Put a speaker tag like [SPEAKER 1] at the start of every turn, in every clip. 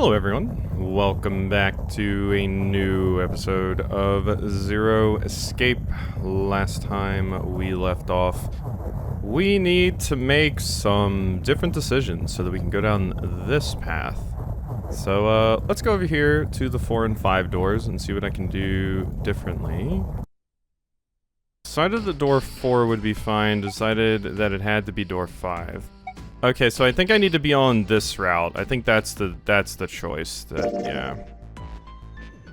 [SPEAKER 1] Hello everyone, welcome back to a new episode of Zero Escape. Last time we left off, we need to make some different decisions so that we can go down this path. So let's go over here to the 4 and 5 doors and see what I can do differently. Decided that door 4 would be fine, decided that it had to be door 5. Okay, so I think I need to be on this route. I think that's the choice. Yeah.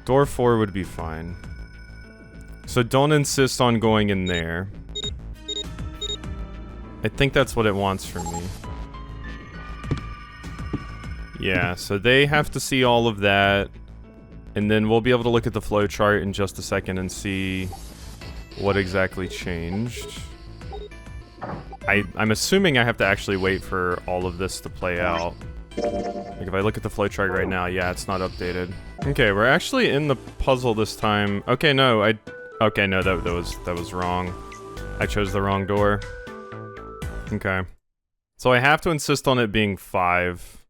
[SPEAKER 1] Door 4 would be fine. So don't insist on going in there. I think that's what it wants from me. Yeah, so they have to see all of that. And then we'll be able to look at the flowchart in just a second and see what exactly changed. I'm assuming I have to actually wait for all of this to play out. Like if I look at the flowchart right now, yeah, it's not updated. Okay, we're actually in the puzzle this time. Okay, no, okay, no, that was wrong. I chose the wrong door. Okay. So I have to insist on it being 5.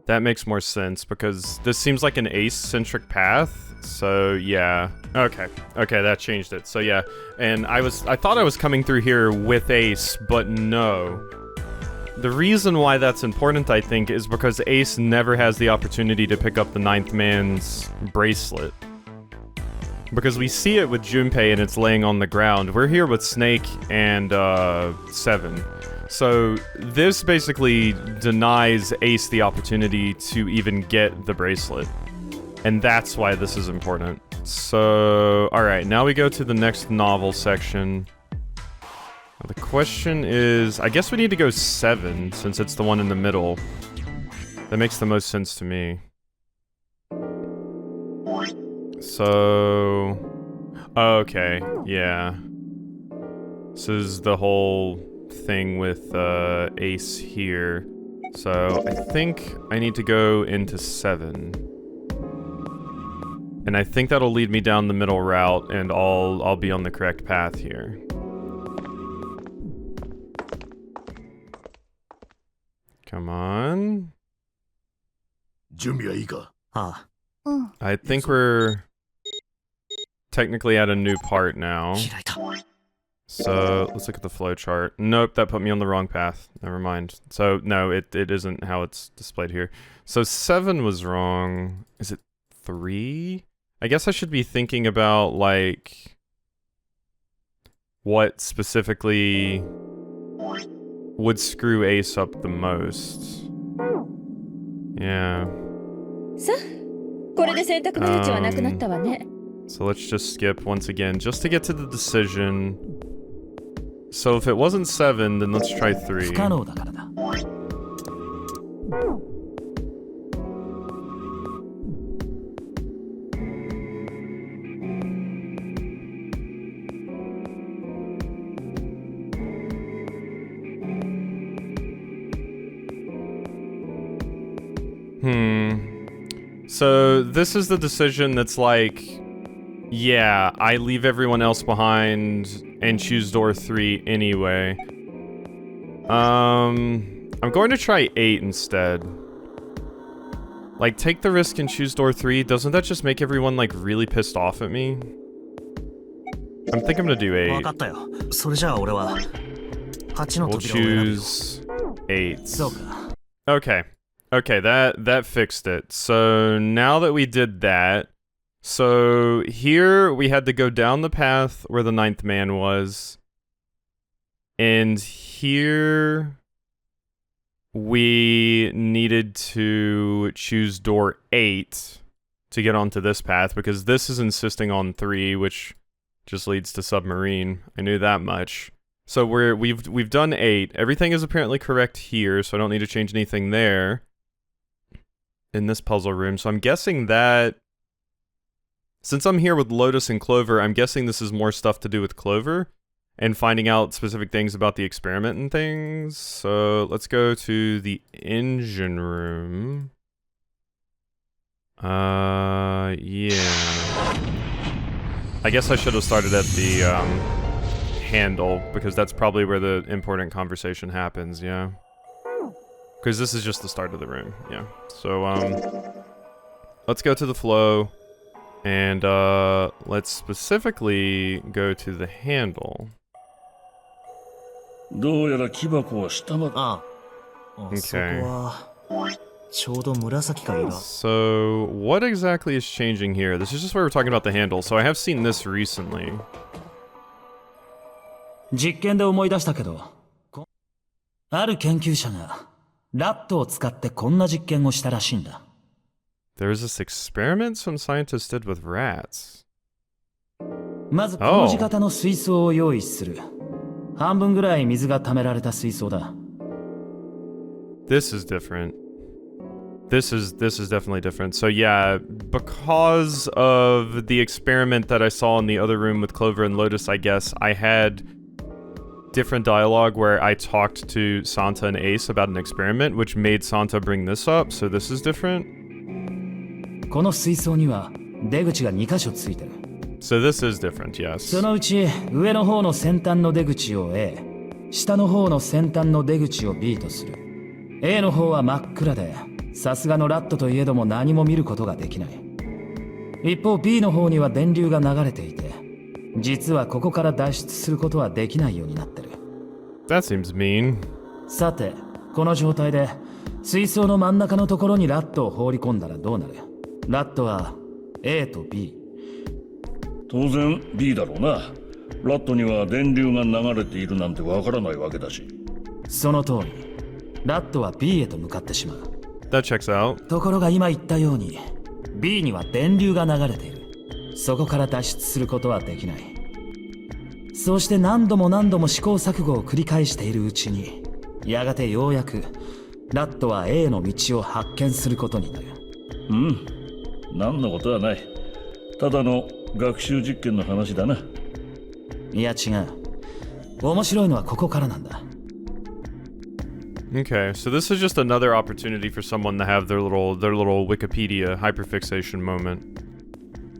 [SPEAKER 1] That makes more sense because this seems like an ace-centric path. So yeah, okay, that changed it. So yeah, and I thought I was coming through here with Ace, but no. The reason why that's important, I think, is because Ace never has the opportunity to pick up the 9th man's bracelet. Because we see it with Junpei and it's laying on the ground. We're here with Snake and 7. So this basically denies Ace the opportunity to even get the bracelet. And that's why this is important. So, alright, now we go to the next novel section. The question is, I guess we need to go 7, since it's the one in the middle. That makes the most sense to me. So... okay, yeah. This is the whole thing with Ace here. So, I think I need to go into 7. And I think that'll lead me down the middle route, and I'll be on the correct path here. Come on. I think we're technically at a new part now. So, let's look at the flowchart. Nope, that put me on the wrong path. Never mind. So, no, it isn't how it's displayed here. So, 7 was wrong. Is it 3? I guess I should be thinking about, like, what specifically would screw Ace up the most. Yeah. So let's just skip once again, just to get to the decision. So if it wasn't 7, then let's try 3. So this is the decision that's like, yeah, I leave everyone else behind and choose door 3 anyway. I'm going to try 8 instead. Like, take the risk and choose door 3. Doesn't that just make everyone, like, really pissed off at me? I think I'm gonna do 8. We'll choose 8. Okay. Okay, that fixed it. So now that we did that, so here we had to go down the path where the 9th man was. And here we needed to choose door 8 to get onto this path because this is insisting on 3, which just leads to submarine. I knew that much. So we've done 8. Everything is apparently correct here, so I don't need to change anything there. In this puzzle room, so I'm guessing that since I'm here with Lotus and Clover, I'm guessing this is more stuff to do with Clover and finding out specific things about the experiment and things. So let's go to the engine room. Yeah. I guess I should have started at the handle because that's probably where the important conversation happens, yeah. Because this is just the start of the room. Yeah. So, let's go to the flow. And, let's specifically go to the handle.
[SPEAKER 2] どうやら木箱は下まで。
[SPEAKER 3] ああ、そこ
[SPEAKER 1] Okay.
[SPEAKER 3] はちょうど紫か色。
[SPEAKER 1] So, what exactly is changing here? This is just where we're talking about the handle. So, I have seen this recently.
[SPEAKER 4] 実験で思い出したけど、ある研究者がラットを使ってこんな実験をしたらしいんだ。
[SPEAKER 1] There was this experiment some scientists did with rats.
[SPEAKER 4] まずこの字型の水槽を用意する。半分ぐらい水が溜められた水槽だ。
[SPEAKER 1] This is different. This is definitely different. So yeah, because of the experiment that I saw in the other room with Clover and Lotus, I guess, I had different dialogue where I talked to Santa and Ace about an experiment, which made Santa bring this up, so this is different.
[SPEAKER 4] この水槽には出口が2箇所ついてる。
[SPEAKER 1] So this is different, yes.
[SPEAKER 4] そのうち上の方の先端の出口を A、下の方の先端の出口を B とする。A の方は真っ暗で、さすがのラットといえども何も見ることができない。一方 B の方には電流が流れていて、実はここから脱出することはできないようになってる。
[SPEAKER 1] That seems mean.
[SPEAKER 4] さて、この状態で水槽の真ん中のところにラットを放り込んだらどうなる？ラットは A と B。
[SPEAKER 2] 当然 B だろうな。ラットには電流が流れているなんてわからないわけだし。
[SPEAKER 4] その通り。ラットは B へと向かってしまう。
[SPEAKER 1] That checks out.
[SPEAKER 4] ところが今言ったように B には電流が流れている。そこから脱出することはできない。そうして何度も何度も試行錯誤を繰り返しているうちに、やがてようやくラットは A の道を発見することになる。
[SPEAKER 2] うん、何のことはない。ただの学習実験の話だな。
[SPEAKER 4] いや違う。面白いのはここからなんだ。
[SPEAKER 1] Okay, so this is just another opportunity for someone to have their little Wikipedia hyperfixation moment.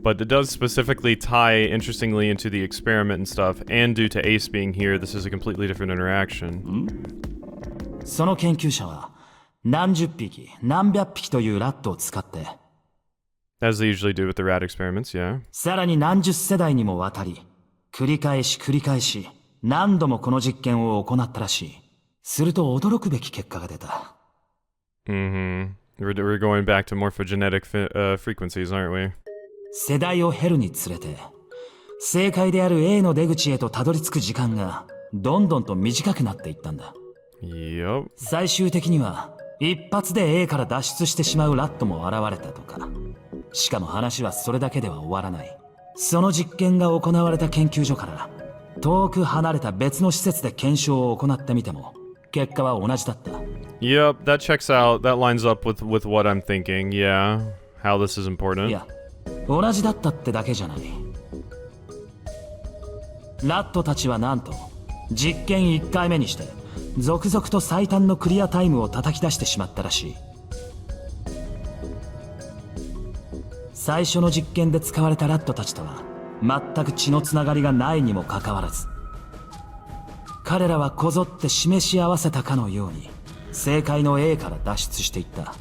[SPEAKER 1] But it does specifically tie interestingly into the experiment and stuff, and due to Ace being here, this is a completely different interaction.
[SPEAKER 4] その研究者は何十匹、何百匹というラットを使って、
[SPEAKER 1] As they usually do with the rat experiments, yeah.
[SPEAKER 4] さらに何十世代にもわたり、繰り返し、何度もこの実験を行ったらしい。すると驚くべき結果が出た。
[SPEAKER 1] Mm-hmm. We're going back to morphogenetic frequencies, aren't we?
[SPEAKER 4] 世代を経るにつれて、正解である A の出口へとたどり着く時間がどんどんと短くなっていったんだ。
[SPEAKER 1] Yep.
[SPEAKER 4] 最終的には一発で A から脱出してしまうラットも現れたとか。しかも話はそれだけでは終わらない。その実験が行われた研究所から遠く離れた別の施設で検証を行ってみても結果は同じだった。
[SPEAKER 1] Yep, that checks out. That lines up with what I'm thinking. Yeah, how this is important.
[SPEAKER 4] いや、同じだったってだけじゃない。ラットたちはなんと実験1回目にして続々と最短のクリアタイムを叩き出してしまったらしい。最初の実験で使われたラットたちとは全く血のつながりがないにもかかわらず、彼らはこぞって示し合わせたかのように正解の A から脱出していった。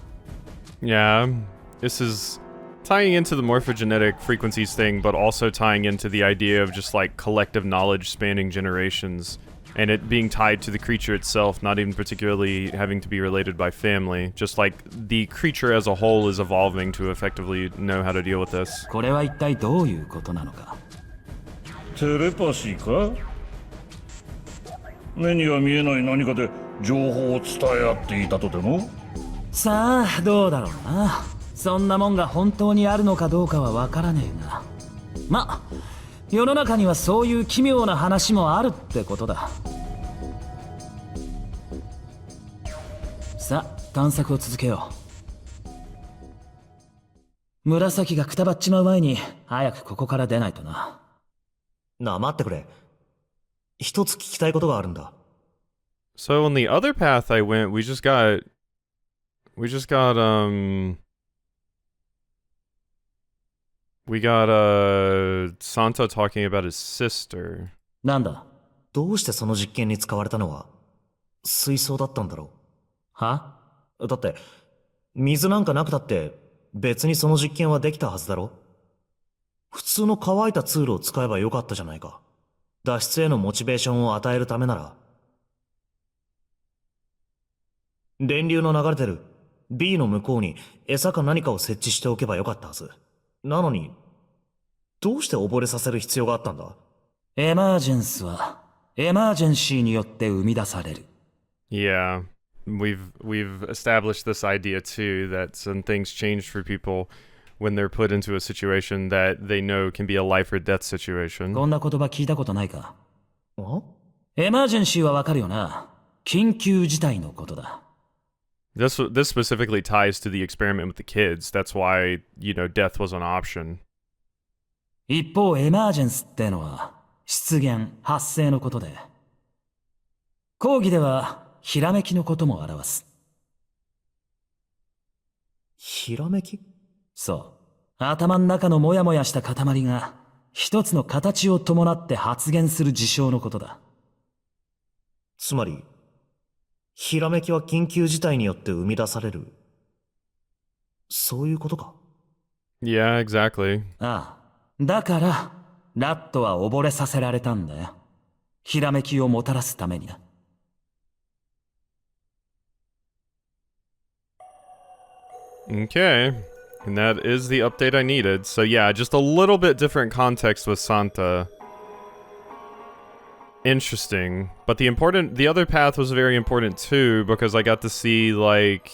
[SPEAKER 1] Yeah, this is tying into the morphogenetic frequencies thing, but also tying into the idea of just like collective knowledge spanning generations, and it being tied to the creature itself, not even particularly having to be related by family. Just like the creature as a whole is evolving to effectively know how to deal with this.
[SPEAKER 4] これは一体どういうことなのか。
[SPEAKER 2] テレパシーか？目には見えない何かで情報を伝え合っていたとでも？
[SPEAKER 4] さあどうだろうな。そんなもんが本当にあるのかどうかはわからねえが、ま、世の中にはそういう奇妙な話もあるってことだ。さあ探索を続けよう。紫がくたばっちまう前に早くここから出ないとな。
[SPEAKER 3] なあ待ってくれ。一つ聞きたいことがあるんだ。
[SPEAKER 1] So on the other path I went, we just got we got Santa talking about his sister.
[SPEAKER 4] なんだ？
[SPEAKER 3] どうしてその実験に使われたのは水槽だったんだろう？
[SPEAKER 4] は？
[SPEAKER 3] だって、水なんかなくたって別にその実験はできたはずだろ。普通の乾いたツールを使えばよかったじゃないか。脱出へのモチベーションを与えるためなら。電流の流れてる B の向こうに餌か何かを設置しておけばよかったはず。なのに、どうして溺れさせる必要があったんだ？
[SPEAKER 4] エマージェンスは、エマージェンシーによって生み出される。
[SPEAKER 1] Yeah, we've established this idea too that some things change for people when they're put into a situation that they know can be a life or death situation.
[SPEAKER 4] こんな言葉聞いたことないか？
[SPEAKER 3] あ？
[SPEAKER 4] エマージェンシーはわかるよな。緊急事態のことだ。
[SPEAKER 1] This specifically ties to the experiment with the kids. That's why, death was an option.
[SPEAKER 4] 一方、エマージェンスってのは、出現、発生のことで。講義では、ひらめきのことも表す。
[SPEAKER 3] ひらめき？
[SPEAKER 4] そう。頭の中のモヤモヤした塊が、一つの形を伴って発現する事象のことだ。
[SPEAKER 3] つまり、ひらめきは緊急事態によって生み出される。そういうことか。
[SPEAKER 1] Yeah, exactly.
[SPEAKER 4] ああ。だから、ラットは溺れさせられたんだよ。ひらめきをもたらすためにな。
[SPEAKER 1] Okay. And that is the update I needed. So yeah, just a little bit different context with Santa. Interesting. But the other path was very important too, because I got to see, like,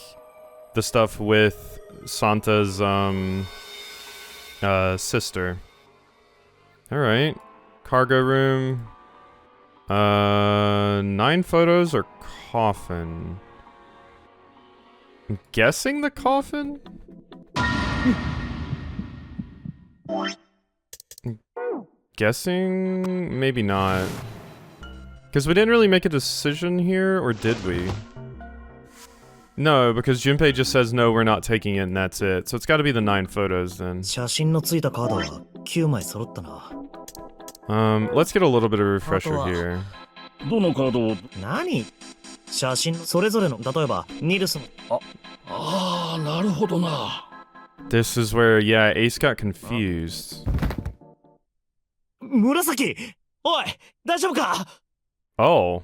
[SPEAKER 1] the stuff with Santa's, sister. Alright. Cargo room. 9 photos or coffin? I'm guessing the coffin? Guessing? Maybe not. Because we didn't really make a decision here, or did we? No, because Junpei just says no, we're not taking it, and that's it. So it's got to be the 9 photos then.
[SPEAKER 3] 写真のついたカードは9枚揃ったな。
[SPEAKER 1] Let's get a little bit of a refresher here.
[SPEAKER 2] どのカードを？
[SPEAKER 3] 何？写真それぞれの、例えばニルスの。
[SPEAKER 2] ああ、なるほどな。
[SPEAKER 1] This is where, yeah, Ace got confused.
[SPEAKER 3] 紫！おい、大丈夫か？
[SPEAKER 1] Oh.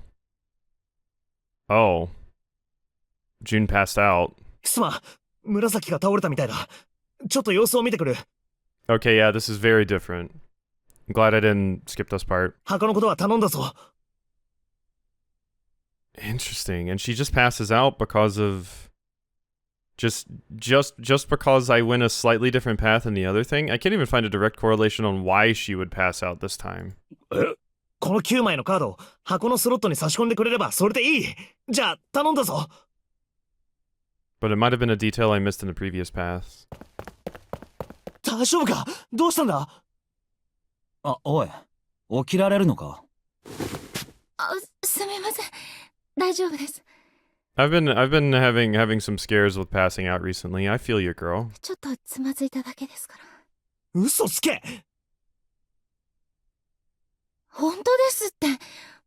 [SPEAKER 1] Oh. June passed out.
[SPEAKER 3] すまん、紫が倒れたみたいだ。ちょっと様子を見てくる。
[SPEAKER 1] Okay, yeah, this is very different. I'm glad I didn't skip this part.
[SPEAKER 3] 墓のことは頼んだぞ。
[SPEAKER 1] Interesting. And she just passes out because of just because I went a slightly different path than the other thing. I can't even find a direct correlation on why she would pass out this time.
[SPEAKER 3] この9枚のカードを箱のスロットに差し込んでくれればそれでいい。じゃあ頼んだぞ。
[SPEAKER 1] But it might have been a detail I missed in the previous path.
[SPEAKER 3] 大丈夫か？どうしたんだ？
[SPEAKER 4] あ、おい。起きられるのか？
[SPEAKER 5] あ、すみません。大丈夫です。
[SPEAKER 1] I've been having some scares with passing out recently. I feel you, girl.
[SPEAKER 5] ちょっとつまずいただけですから。
[SPEAKER 3] 嘘つけ！
[SPEAKER 5] 本当ですって。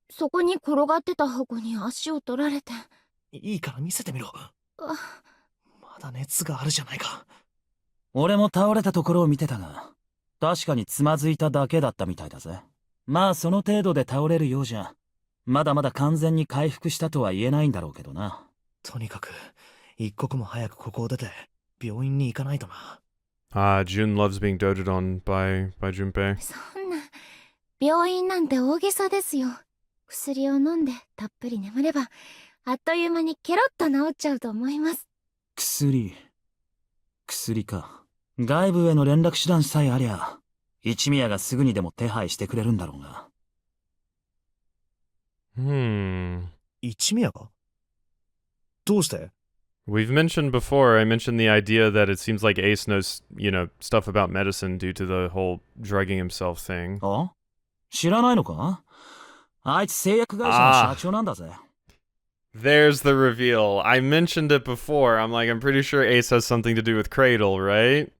[SPEAKER 5] そこに転がってた箱に足を取られて。
[SPEAKER 3] いいから見せてみろ。まだ熱があるじゃないか。
[SPEAKER 4] 俺も倒れたところを見てたが、確かにつまずいただけだったみたいだぜ。まあその程度で倒れるようじゃ、まだまだ完全に回復したとは言えないんだろうけどな。
[SPEAKER 3] とにかく、一刻も早くここを出て、病院に行かないとな。
[SPEAKER 1] Jun loves being doted on by Junpei.
[SPEAKER 5] そんな、病院なんて大げさですよ。薬を飲んでたっぷり眠れば、あっという間にケロッと治っちゃうと思います。
[SPEAKER 4] 薬か。外部への連絡手段さえありゃ、一宮がすぐにでも手配してくれるんだろうが。
[SPEAKER 3] 一宮が？どうして？
[SPEAKER 1] We've mentioned before, I mentioned the idea that it seems like Ace knows, stuff about medicine due to the whole drugging himself thing.
[SPEAKER 4] あ？知らないのか？あいつ製薬会社の社長なんだぜ。
[SPEAKER 1] There's the reveal. I mentioned it before. I'm pretty sure Ace has something to do with Cradle, right?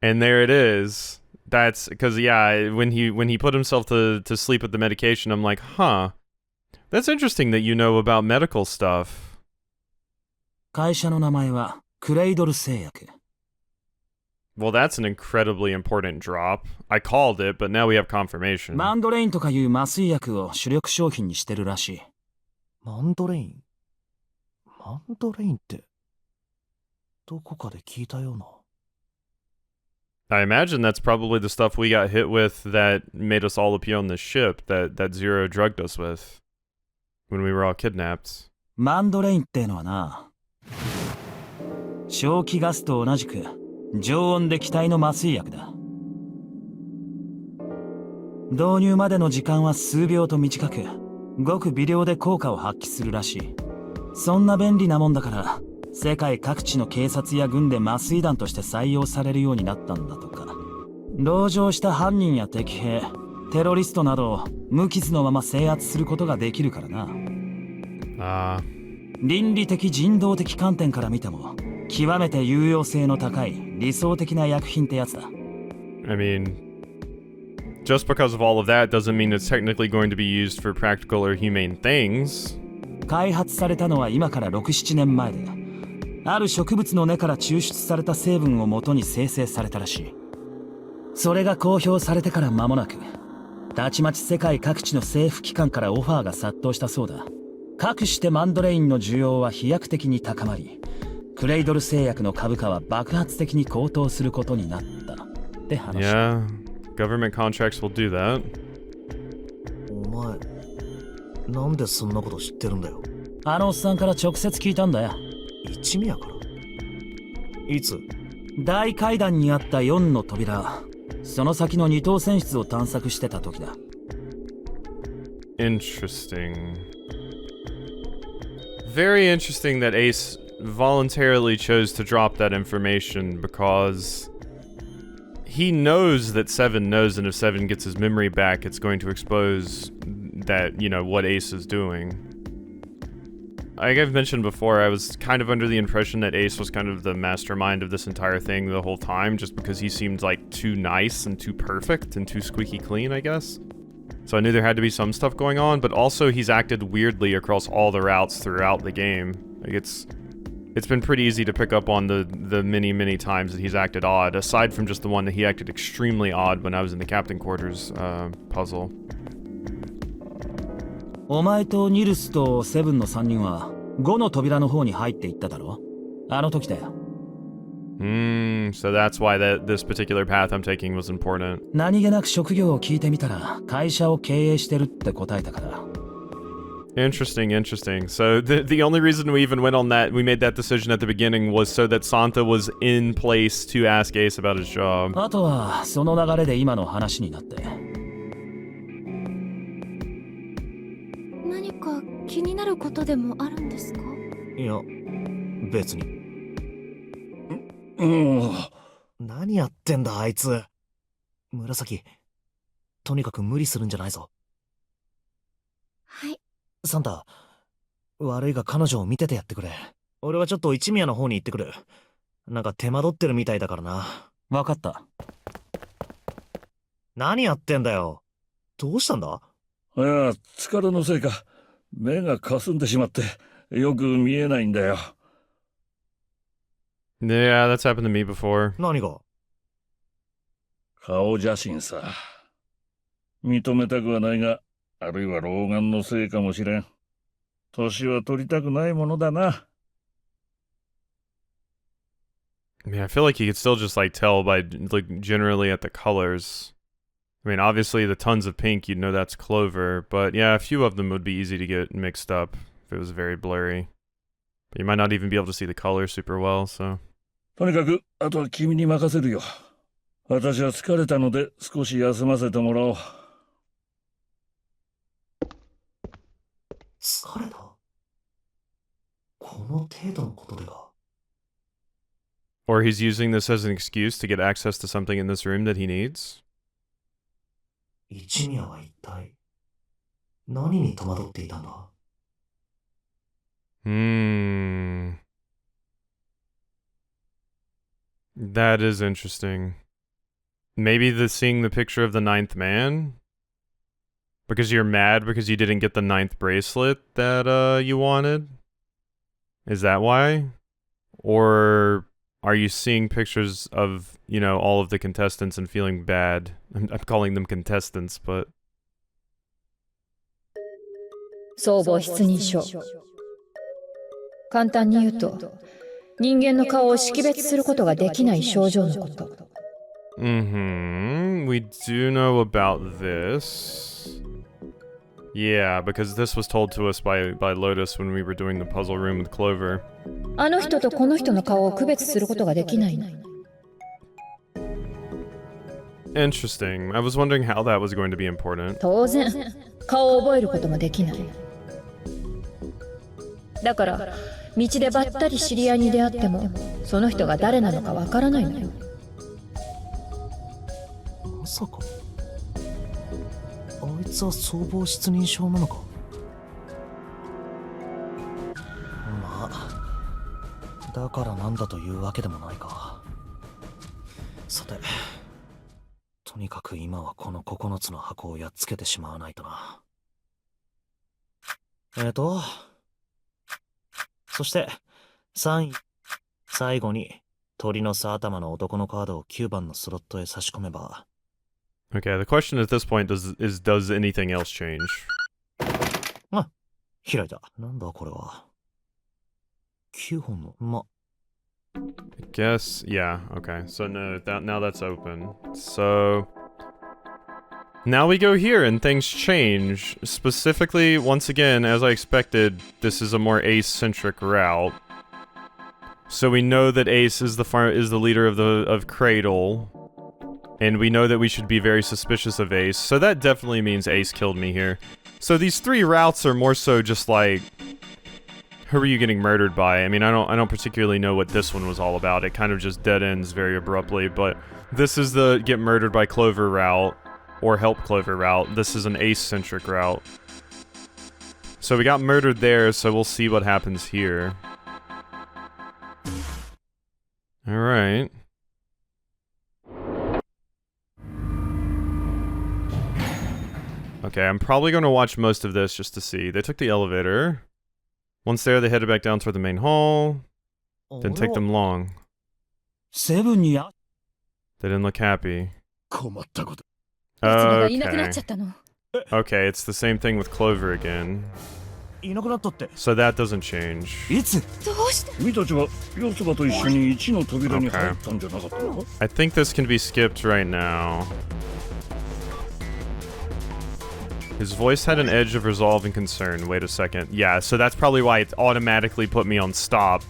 [SPEAKER 1] And there it is. That's because, yeah, when he put himself to sleep with the medication, I'm like, huh. That's interesting that you know about medical stuff.
[SPEAKER 4] 会社の名前はクレイドル製薬。
[SPEAKER 1] Well, that's an incredibly important drop. I called it, but now we have confirmation.
[SPEAKER 4] マンドレインとかいう麻酔薬を主力商品にしてるらしい。
[SPEAKER 3] マンドレインマンドレインって、どこかで聞いたような。
[SPEAKER 1] I imagine that's probably the stuff we got hit with that made us all appear on this ship that Zero drugged us with when we were all kidnapped.
[SPEAKER 4] マンドレインってのはな、正気ガスと同じく常温で気体の麻酔薬だ。導入までの時間は数秒と短く、ごく微量で効果を発揮するらしい。そんな便利なもんだから、世界各地の警察や軍で麻酔弾として採用されるようになったんだとか。籠城した犯人や敵兵、テロリストなどを無傷のまま制圧することができるからな。倫理的人道的観点から見ても、極めて有用性の高い理想的な薬品ってやつだ。
[SPEAKER 1] I mean, just because of all of that doesn't mean it's technically going to be used for practical or humane things.
[SPEAKER 4] 開発されたのは今から6、7年前で、ある植物の根から抽出された成分をもとに生成されたらしい。それが公表されてから間もなく、たちまち世界各地の政府機関からオファーが殺到したそうだ。かくしてマンドレインの需要は飛躍的に高まり、クレイドル製薬の株価は爆発的に高騰することになったって話。
[SPEAKER 1] Yeah, government contracts will do that.
[SPEAKER 3] お前、なんでそんなこと知ってるんだよ。
[SPEAKER 4] あのおっさんから直接聞いたんだよ。
[SPEAKER 3] 一宮から？いつ？
[SPEAKER 4] 大階段にあった4の扉、その先の二等船室を探索してた時だ。
[SPEAKER 1] Interesting. Very interesting that Ace voluntarily chose to drop that information because he knows that Seven knows, and if Seven gets his memory back, it's going to expose that, you know, what Ace is doing. Like I've mentioned before, I was kind of under the impression that Ace was kind of the mastermind of this entire thing the whole time, just because he seemed like too nice and too perfect and too squeaky clean, I guess. So I knew there had to be some stuff going on, but also he's acted weirdly across all the routes throughout the game. Like it's been pretty easy to pick up on the many times that he's acted odd, aside from just the one that he acted extremely odd when I was in the captain quarters puzzle.
[SPEAKER 4] お前とニルスとセブンの3人は5の扉の方に入っていっただろ？あの時だよ。
[SPEAKER 1] So that's why this particular path I'm taking was important.
[SPEAKER 4] 何気なく職業を聞いてみたら会社を経営してるって答えたから。
[SPEAKER 1] Interesting. So the only reason we even went on that, we made that decision at the beginning was so that Santa was in place to ask Ace about his job.
[SPEAKER 4] あとはその流れで今の話になって。
[SPEAKER 5] 何か気になることでもあるんですか？
[SPEAKER 3] いや、別に。何やってんだあいつ。紫、とにかく無理するんじゃないぞ。
[SPEAKER 5] はい。
[SPEAKER 3] サンタ、悪いが彼女を見ててやってくれ。俺はちょっと一宮の方に行ってくる。なんか手間取ってるみたいだからな。
[SPEAKER 4] わかった。
[SPEAKER 3] 何やってんだよ。どうしたんだ？
[SPEAKER 2] いや、疲れのせいか。目がかすんでしまって、よく見えないんだよ。
[SPEAKER 1] Yeah, that's happened to me before.
[SPEAKER 3] 何が？
[SPEAKER 2] 顔写真さ。認めたくはないが、あるいは老眼のせいかもしれん。年は取りたくないものだな。
[SPEAKER 1] I mean, I feel like you could still just like tell by like generally at the colors. I mean, obviously the tons of pink, you'd know that's clover, but yeah, a few of them would be easy to get mixed up if it was very blurry. But you might not even be able to see the colors super well, so.
[SPEAKER 2] とにかく、あとは君に任せるよ。私は疲れたので少し休ませてもらおう。
[SPEAKER 3] 疲れた？この程度のことでか。
[SPEAKER 1] Or he's using this as an excuse to get access to something in this room that he needs?
[SPEAKER 3] 一宮は一体何に戸惑っていたんだ？
[SPEAKER 1] That is interesting. Maybe seeing the picture of the ninth man? Because you're mad because you didn't get the ninth bracelet that you wanted? Is that why? Or are you seeing pictures of, you know, all of the contestants and feeling bad? I'm calling them contestants, but...
[SPEAKER 6] 相貌失認症。簡単に言うと、人間の顔を識別することができない症状のこと。
[SPEAKER 1] We do know about this. Yeah, because this was told to us by Lotus when we were doing the puzzle room with Clover.
[SPEAKER 6] あの人とこの人の顔を区別することができないの。
[SPEAKER 1] Interesting. I was wondering how that was going to be important.
[SPEAKER 6] 当然、顔を覚えることもできない。だから、道でばったり知り合いに出会っても、その人が誰なのかわからないのよ。
[SPEAKER 3] まさかあいつは相貌失認症なのか。まあだからなんだというわけでもないか。さて、とにかく今はこの9つの箱をやっつけてしまわないとな。そして3位、最後に鳥の巣頭の男のカードを9番のスロットへ差し込めば。
[SPEAKER 1] Okay, the question at this point does anything else change?
[SPEAKER 3] あ、開いた。なんだこれは。9本の
[SPEAKER 1] I guess, yeah, okay. So no, now that's open. So now we go here and things change. Specifically, once again, as I expected, this is a more Ace-centric route. So we know that Ace is the leader of Cradle. And we know that we should be very suspicious of Ace, so that definitely means Ace killed me here. So these 3 routes are more so just like, who are you getting murdered by? I mean, I don't particularly know what this one was all about. It kind of just dead ends very abruptly, but this is the get murdered by Clover route, or help Clover route. This is an Ace-centric route. So we got murdered there, so we'll see what happens here. Alright. Okay, I'm probably going to watch most of this just to see. They took the elevator. Once there, they headed back down toward the main hall. Didn't take them long.
[SPEAKER 4] セブンにあ
[SPEAKER 1] They didn't look happy.
[SPEAKER 2] 困ったこと。
[SPEAKER 6] いつもがいなくなっ
[SPEAKER 1] Okay.
[SPEAKER 6] ちゃったの。
[SPEAKER 1] Okay, it's the same thing with Clover again.
[SPEAKER 3] いなくなったって。
[SPEAKER 1] So that doesn't change.
[SPEAKER 4] いつ
[SPEAKER 6] どうして？
[SPEAKER 2] 君たちは四つ葉と一緒に1の扉に入ったんじゃなかったのか？
[SPEAKER 1] I think this can be skipped right now. His voice had an edge of resolve and concern. Wait a second. Yeah, so that's probably why it automatically put me on stop.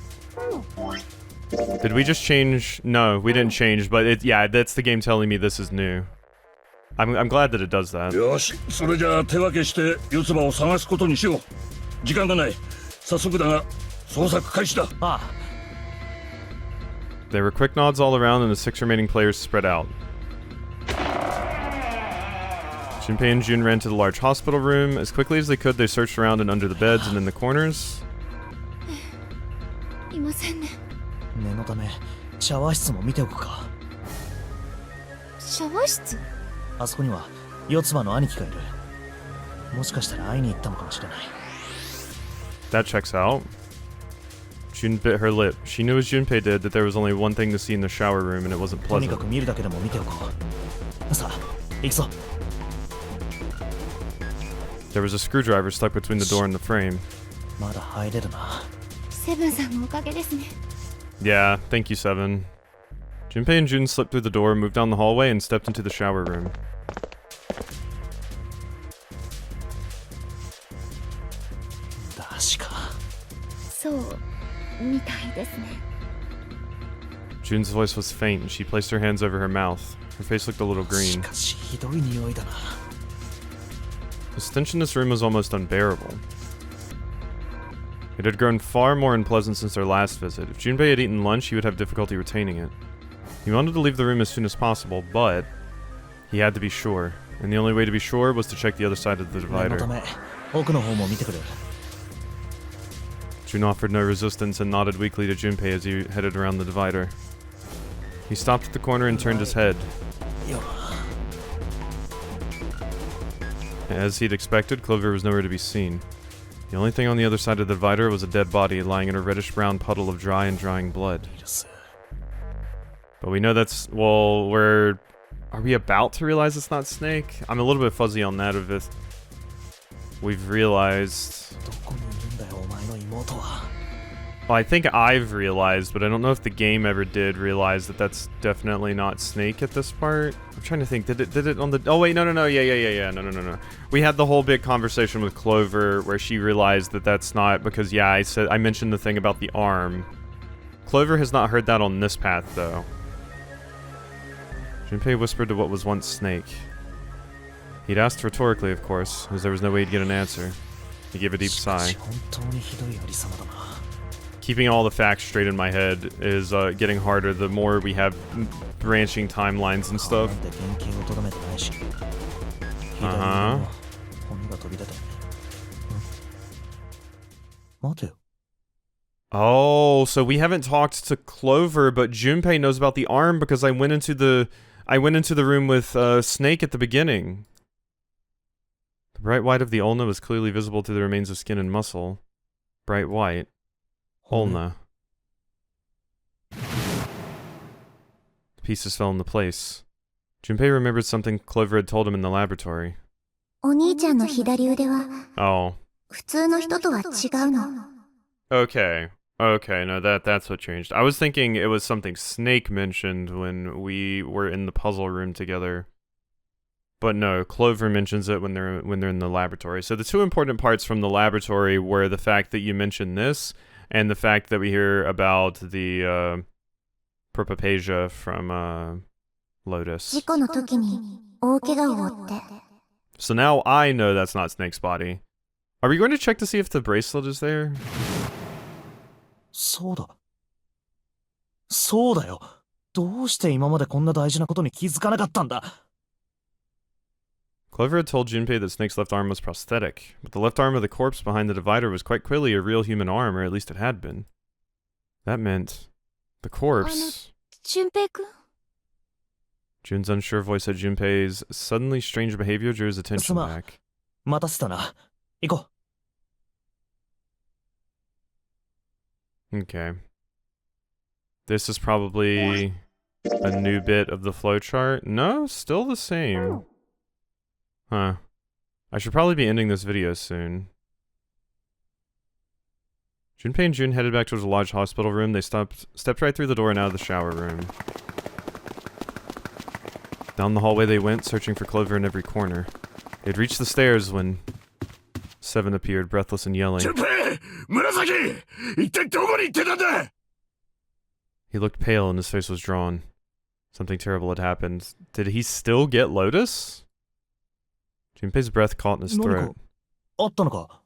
[SPEAKER 1] Did we just change? No, we didn't change, but yeah, that's the game telling me this is new. I'm glad that it does that.
[SPEAKER 2] よし、それじゃあ手分けして四つ葉を探すことにしよう。時間がない。早速だが、捜索開始だ。
[SPEAKER 3] ああ、
[SPEAKER 1] There were quick nods all around and the 6 remaining players spread out. Junpei and Jun ran to the large hospital room. As quickly as they could, they searched around and under the beds and in the corners.
[SPEAKER 5] いませんね。
[SPEAKER 3] 念のためシャワー室も見ておくか。
[SPEAKER 5] シャワー室？
[SPEAKER 3] あそこには四つ葉の兄貴がいる。もしかしたら会いに行ったのかもしれない。
[SPEAKER 1] That checks out. Jun bit her lip. She knew as Junpei did that there was only one thing to see in the shower room and it wasn't
[SPEAKER 3] とにか
[SPEAKER 1] pleasant.
[SPEAKER 3] く見るだけでも見ておこう。さあ、行くぞ。
[SPEAKER 1] There was a screwdriver stuck between the door and the frame.
[SPEAKER 3] まだ入れるな。
[SPEAKER 5] セブンさんのおかげですね。
[SPEAKER 1] Yeah, thank you, Seven. Junpei and Jun slipped through the door, moved down the hallway, and stepped into the shower room.
[SPEAKER 3] 確か。
[SPEAKER 5] そうみたいですね。
[SPEAKER 1] Jun's voice was faint, and she placed her hands over her mouth. Her face looked a little
[SPEAKER 3] し
[SPEAKER 1] green.
[SPEAKER 3] かしひどい匂いだな。
[SPEAKER 1] The stench in this room was almost unbearable. It had grown far more unpleasant since their last visit. If Junpei had eaten lunch, he would have difficulty retaining it. He wanted to leave the room as soon as possible, but he had to be sure. And the only way to be sure was to check the other side of the
[SPEAKER 3] 念の
[SPEAKER 1] divider.
[SPEAKER 3] ため奥の方も見てくる。
[SPEAKER 1] Jun offered no resistance and nodded weakly to Junpei as he headed around the divider. He stopped at the corner and turned his head.
[SPEAKER 3] よ
[SPEAKER 1] As he'd expected, Clover was nowhere to be seen. The only thing on the other side of the divider was a dead body lying in a reddish-brown puddle of dry and drying blood. But we know that's... well, we're... are we about to realize it's not Snake? I'm a little bit fuzzy on that of it. We've realized... well, I think I've realized, but I don't know if the game ever did realize that that's definitely not Snake at this part. I'm trying to think, did it on the... oh wait, no, no. We had the whole big conversation with Clover where she realized that that's not, because yeah, I mentioned the thing about the arm. Clover has not heard that on this path though. Junpei whispered to what was once Snake. He'd asked rhetorically, of course, as there was no way he'd get an answer. He gave a deep sigh. Keeping all the facts straight in my head is getting harder the more we have branching timelines and stuff. Uh-huh. Oh, so we haven't talked to Clover, but Junpei knows about the arm because I went into the room with Snake at the beginning. The bright white of the ulna was clearly visible through the remains of skin and muscle. Bright white. Ulna. The pieces fell into place. Junpei remembered something Clover had told him in the laboratory.
[SPEAKER 5] お兄ちゃんの左腕は
[SPEAKER 1] Oh.
[SPEAKER 5] 普通の人とは違うの。
[SPEAKER 1] Okay. Okay, no, that's what changed. I was thinking it was something Snake mentioned when we were in the puzzle room together. But no, Clover mentions it when they're in the laboratory. So the two important parts from the laboratory were the fact that you mentioned this, and the fact that we hear about the Propapasia from Lotus.
[SPEAKER 5] 事故の時に大怪我を負って。
[SPEAKER 1] So now I know that's not Snake's body. Are we going to check to see if the bracelet is there?
[SPEAKER 3] そうだ。そうだよ。どうして今までこんな大事なことに気づかなかったんだ。
[SPEAKER 1] Clover had told Junpei that Snake's left arm was prosthetic, but the left arm of the corpse behind the divider was quite clearly a real human arm, or at least it had been. That meant the corpse...
[SPEAKER 5] 俊平くん
[SPEAKER 1] Jun's unsure voice at Junpei's suddenly strange behavior drew his attention back.
[SPEAKER 3] 待たせたな。行こう。
[SPEAKER 1] Okay. This is probably a new bit of the flowchart. No, still the same. Huh. I should probably be ending this video soon. Junpei and Jun headed back towards a large hospital room. They stepped right through the door and out of the shower room. Down the hallway they went, searching for Clover in every corner. They'd reached the stairs when Seven appeared, breathless and yelling.
[SPEAKER 2] Junpei! Murasaki! 一体どこに行ってたんだ!
[SPEAKER 1] He looked pale and his face was drawn. Something terrible had happened. Did he still get Lotus? Junpei's breath caught in his throat.
[SPEAKER 3] あったのか?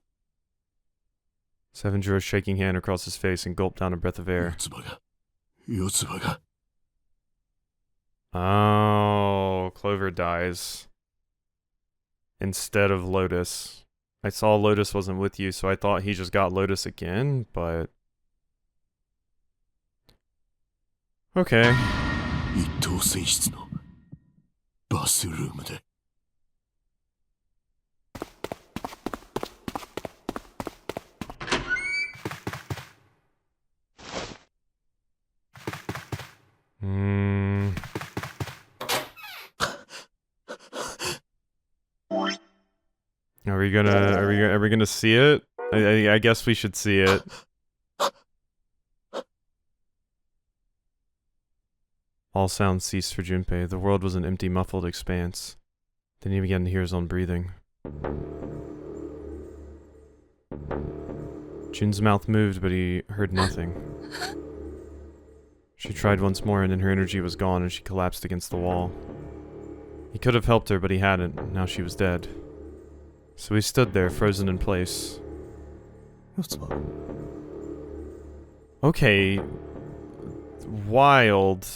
[SPEAKER 1] Seven drew a shaking hand across his face and gulped down a breath of air.
[SPEAKER 2] 四つ葉が.
[SPEAKER 1] Oh, Clover dies. Instead of Lotus. I saw Lotus wasn't with you, so I thought he just got Lotus again, but... Okay.
[SPEAKER 2] 一等船室のバスルームで.
[SPEAKER 1] Are we gonna see it? I guess we should see it. All sounds ceased for Junpei. The world was an empty, muffled expanse. Then he began to hear his own breathing. Jun's mouth moved, but he heard nothing. She tried once more, and then her energy was gone, and she collapsed against the wall. He could have helped her, but he hadn't. Now she was dead. So he stood there, frozen in place. Okay. Wild.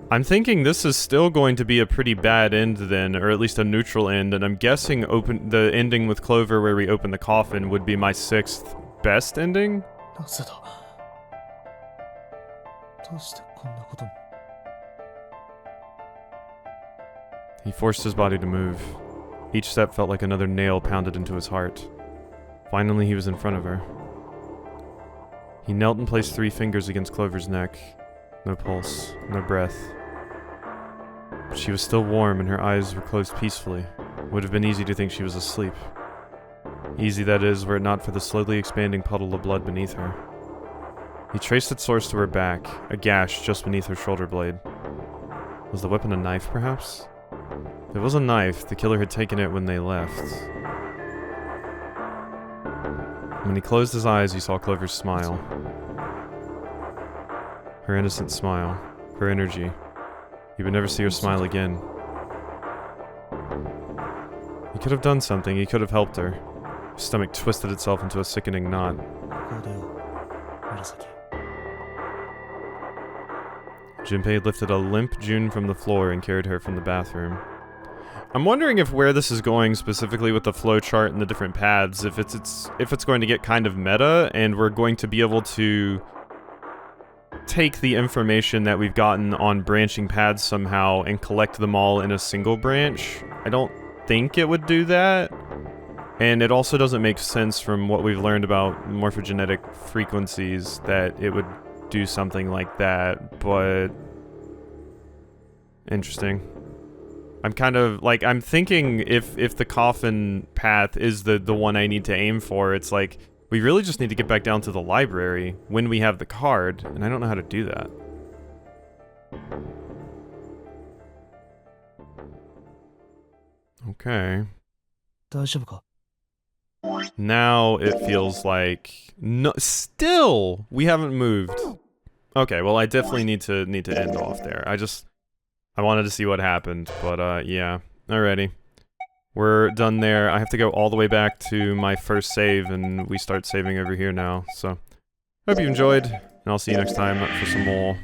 [SPEAKER 1] I'm thinking this is still going to be a pretty bad end then, or at least a neutral end, and I'm guessing the ending with Clover where we open the coffin would be my 6th best ending? He forced his body to move. Each step felt like another nail pounded into his heart. Finally, he was in front of her. He knelt and placed 3 fingers against Clover's neck. No pulse, no breath. But she was still warm and her eyes were closed peacefully. It would have been easy to think she was asleep. Easy, that is, were it not for the slowly expanding puddle of blood beneath her. He traced its source to her back, a gash just beneath her shoulder blade. Was the weapon a knife, perhaps? If it was a knife, the killer had taken it when they left. When he closed his eyes, he saw Clover's smile. Her innocent smile. Her energy. He would never see her smile again. He could have done something. He could have helped her. His stomach twisted itself into a sickening knot. Junpei lifted a limp June from the floor and carried her from the bathroom. I'm wondering if where this is going specifically with the flowchart and the different paths, if it's going to get kind of meta, and we're going to be able to take the information that we've gotten on branching paths somehow and collect them all in a single branch. I don't think it would do that. And it also doesn't make sense from what we've learned about morphogenetic frequencies that it would do something like that, but interesting. I'm kind of like, I'm thinking if the coffin path is the one I need to aim for, it's like we really just need to get back down to the library when we have the card, and I don't know how to do that. Okay. Now it feels like no, still we haven't moved. Okay, well I definitely need to end off there. I wanted to see what happened, but yeah. Alrighty. We're done there. I have to go all the way back to my first save, and we start saving over here now. So, hope you enjoyed, and I'll see you next time for some more.